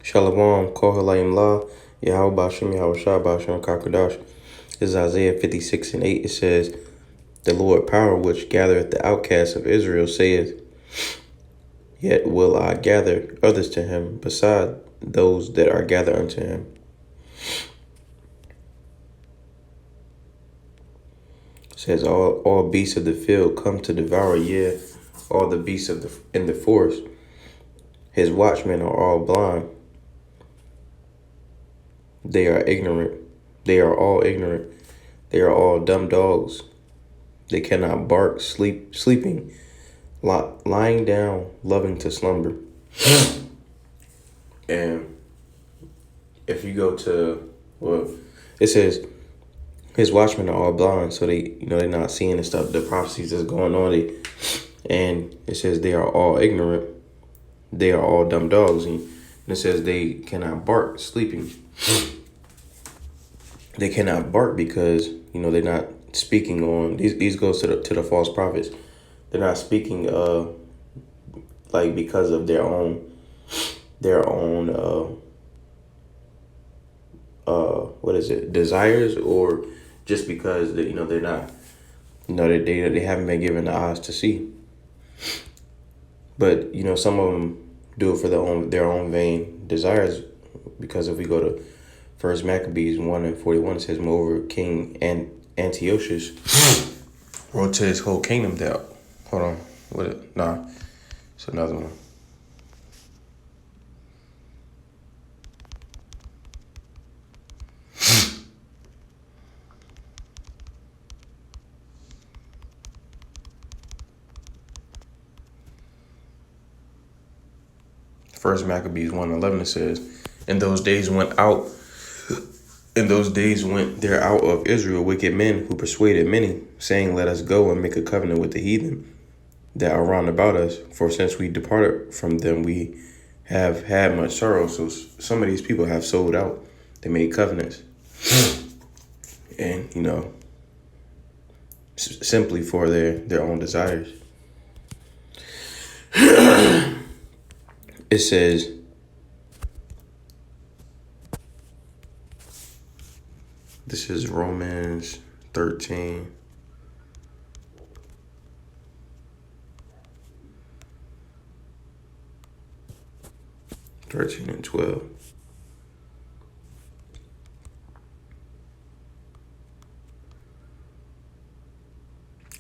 Shalom, Kohalayim La, Yahweh Bashem, Yahweh Shah Bashem, Kakradash. This is Isaiah 56 and 8. It says, The Lord power which gathereth the outcasts of Israel saith, Yet will I gather others to him, beside those that are gathered unto him. It says, all beasts of the field come to devour, yea, all the beasts in the forest. His watchmen are all blind. They are ignorant. They are all ignorant. They are all dumb dogs. They cannot bark, sleeping, lying down, loving to slumber. And if you go to, it says, his watchmen are all blind, so they're not seeing the stuff, the prophecies that's going on. And it says they are all ignorant. They are all dumb dogs. And it says they cannot bark, sleeping. They cannot bark because, they're not speaking on, these goes to the false prophets. They're not speaking, because of their own, desires, or just because they're not, they haven't been given the eyes to see. But some of them do it for their own vain desires, because if we go to 1 Maccabees 1:41, it says, moreover, King Antiochus wrote to his whole kingdom that, it's another one. First Maccabees 1:11, it says, In those days went there out of Israel wicked men who persuaded many, saying, Let us go and make a covenant with the heathen that are round about us. For since we departed from them, we have had much sorrow. So some of these people have sold out. They made covenants. And, simply for their own desires. It says, this is Romans 13. And 12.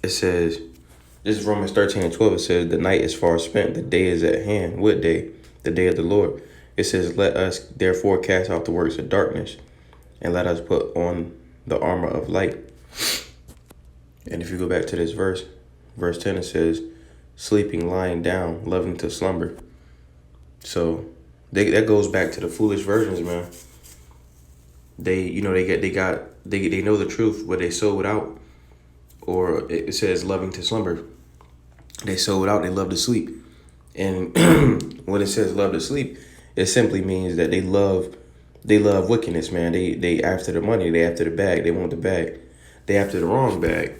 It says, this is Romans 13 and 12. It says, the night is far spent, the day is at hand. What day? The day of the Lord. It says, let us therefore cast out the works of darkness, and let us put on the armor of light. And if you go back to this verse 10, it says, sleeping, lying down, loving to slumber. So that goes back to the foolish virgins, man. They know the truth, but they sold out. Or it says loving to slumber. They sold out, they love to sleep. And when it says love to sleep, it simply means that they love wickedness, man. They after the money, they after the bag, they want the bag. They after the wrong bag.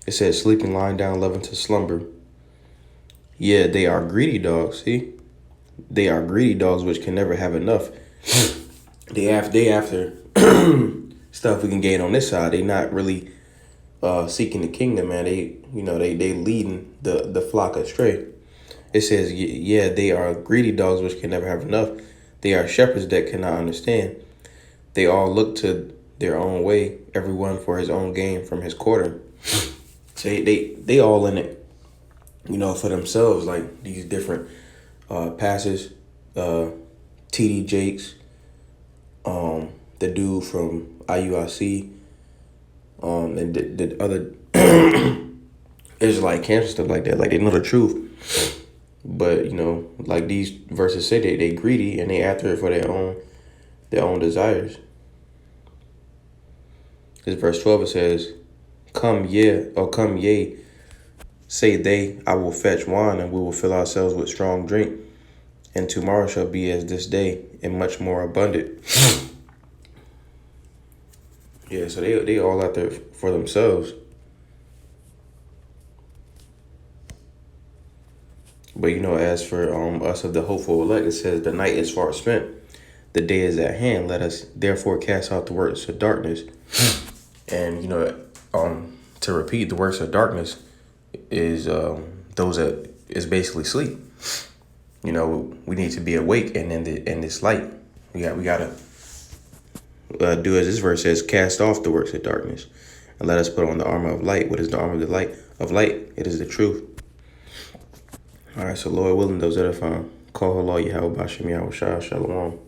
It says sleeping, lying down, loving to slumber. Yeah, they are greedy dogs, see? They are greedy dogs which can never have enough. They after stuff we can gain on this side. They not really seeking the kingdom, man. They leading the flock astray. It says, yeah, they are greedy dogs which can never have enough. They are shepherds that cannot understand. They all look to their own way, everyone for his own gain from his quarter. So they all in it, for themselves, like these different passes, TD Jakes, the dude from IUIC, and the other Israelite camps and stuff like that. Like, they know the truth. But, like these verses say, they greedy and they after it for their own desires. This verse 12, it says, come ye, say they, I will fetch wine, and we will fill ourselves with strong drink. And tomorrow shall be as this day, and much more abundant. Yeah, so they all out there for themselves. But as for us of the hopeful elect, it says the night is far spent, the day is at hand. Let us therefore cast out the works of darkness. And to repeat, the works of darkness is those that is basically sleep. We need to be awake and in this light. We gotta do as this verse says, cast off the works of darkness, and let us put on the armor of light. What is the armor of the light? Of light, it is the truth. All right, so Lord willing, those that have found, call her law, Yahweh Bashem, Yahweh Shah, Shalom.